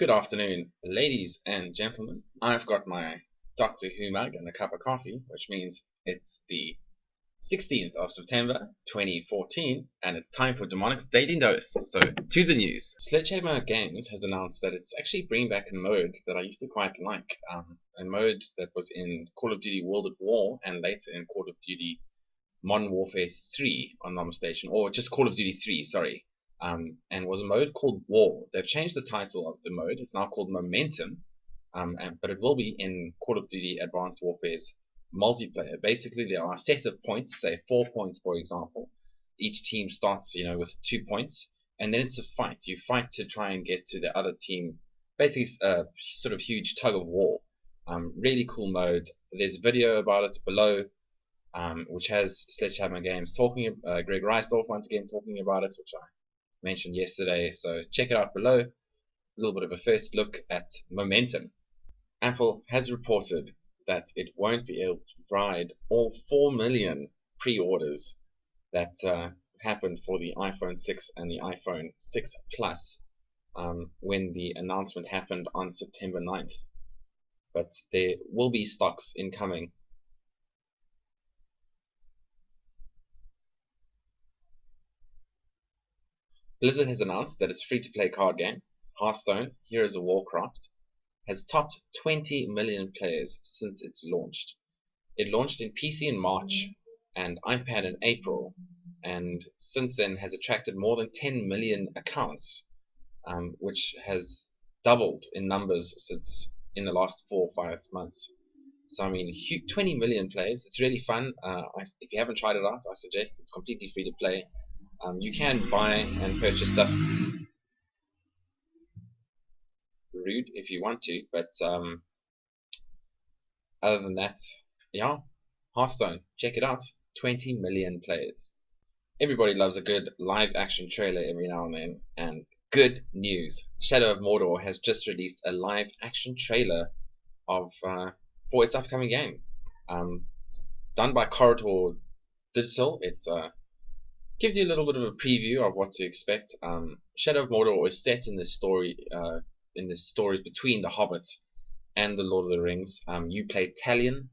Good afternoon, ladies and gentlemen. I've got my Doctor Who mug and a cup of coffee, which means it's the 16th of September 2014, and it's time for DeMoNiK's Daily Dose. So, to the news. Sledgehammer Games has announced that it's actually bringing back a mode that I used to quite like. A mode that was in Call of Duty World at War and later in Call of Duty Modern Warfare 3, on my mistaken, or just Call of Duty 3, sorry. And was a mode called War. They've changed the title of the mode. It's now called Momentum, but it will be in Call of Duty Advanced Warfare's multiplayer. Basically, there are a set of points, say 4 points, for example. Each team starts, with 2 points, and then it's a fight. You fight to try and get to the other team. Basically, a sort of huge tug of war. Really cool mode. There's a video about it below, which has Sledgehammer Games talking. Greg Reisdorf once again talking about it, which I mentioned yesterday, so check it out below. A little bit of a first look at Momentum. Apple has reported that it won't be able to provide all 4 million pre-orders that happened for the iPhone 6 and the iPhone 6 Plus when the announcement happened on September 9th. But there will be stocks incoming. Blizzard has announced that its free-to-play card game, Hearthstone: Heroes of Warcraft, has topped 20 million players since it's launched. It launched in PC in March and iPad in April, and since then has attracted more than 10 million accounts, which has doubled in numbers since in the last 4 or 5 months. So 20 million players. It's really fun. If you haven't tried it out, I suggest. It's completely free to play. You can buy and purchase stuff rude if you want to, but other than that, yeah, Hearthstone, check it out. 20 million players. Everybody loves a good live action trailer every now and then, and good news. Shadow of Mordor has just released a live action trailer of for its upcoming game. Done by Corridor Digital. It gives you a little bit of a preview of what to expect. Shadow of Mordor is set in this story, in the stories between The Hobbit and The Lord of the Rings. You play Talion,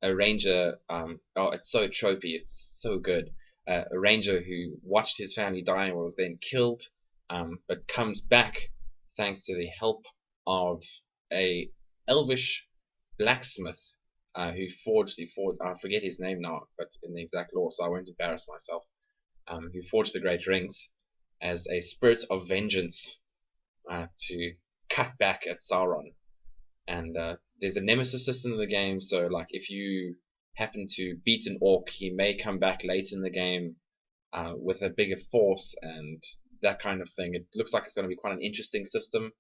a ranger. Oh, it's so tropey. It's so good. A ranger who watched his family die and was then killed, but comes back thanks to the help of a elvish blacksmith who forged I forget his name now, but in the exact lore, so I won't embarrass myself. Who forged the Great Rings as a spirit of vengeance to cut back at Sauron. And there's a nemesis system in the game, so like if you happen to beat an orc, he may come back late in the game with a bigger force and that kind of thing. It looks like it's going to be quite an interesting system.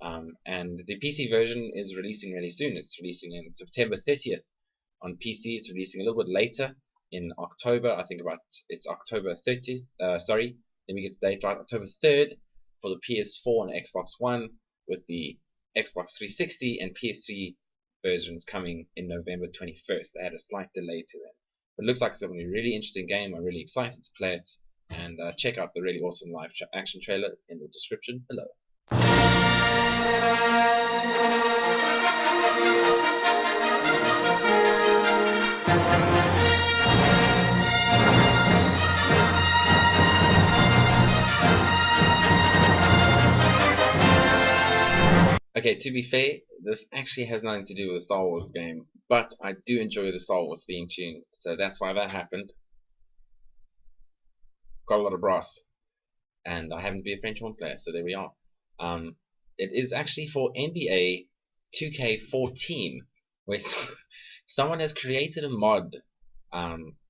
And the PC version is releasing really soon. It's releasing in September 30th on PC. It's releasing a little bit later in October. I think it's October 30th. Sorry, let me get the date right. October 3rd for the PS4 and Xbox One, with the Xbox 360 and PS3 versions coming in November 21st. They had a slight delay to them. But it looks like it's going to be a really interesting game. I'm really excited to play it. And check out the really awesome live action trailer in the description below. Okay, to be fair, this actually has nothing to do with the Star Wars game, but I do enjoy the Star Wars theme tune, so that's why that happened. Got a lot of brass, and I happen to be a French horn player, so there we are. It is actually for NBA 2K14, where someone has created a mod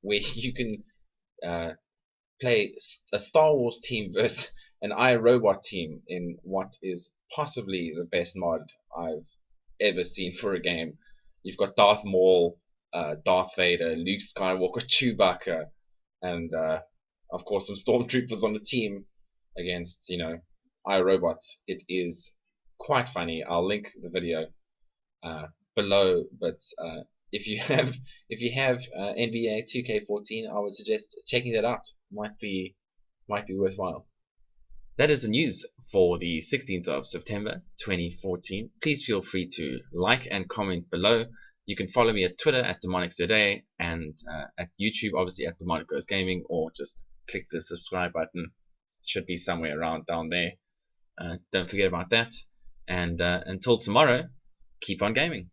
where you can play a Star Wars team versus an iRobot team in what is possibly the best mod I've ever seen for a game. You've got Darth Maul, Darth Vader, Luke Skywalker, Chewbacca, and of course some stormtroopers on the team against, iRobots. It is quite funny. I'll link the video below, but if you have NBA 2K14, I would suggest checking that out. Might be worthwhile. that is the news for the 16th of September 2014. Please feel free to like and comment below. You can follow me at Twitter at DeMoNiK's today, and at YouTube obviously at DeMoNiK's Gaming, or just click the subscribe button. It should be somewhere around down there. Don't forget about that. And until tomorrow, keep on gaming.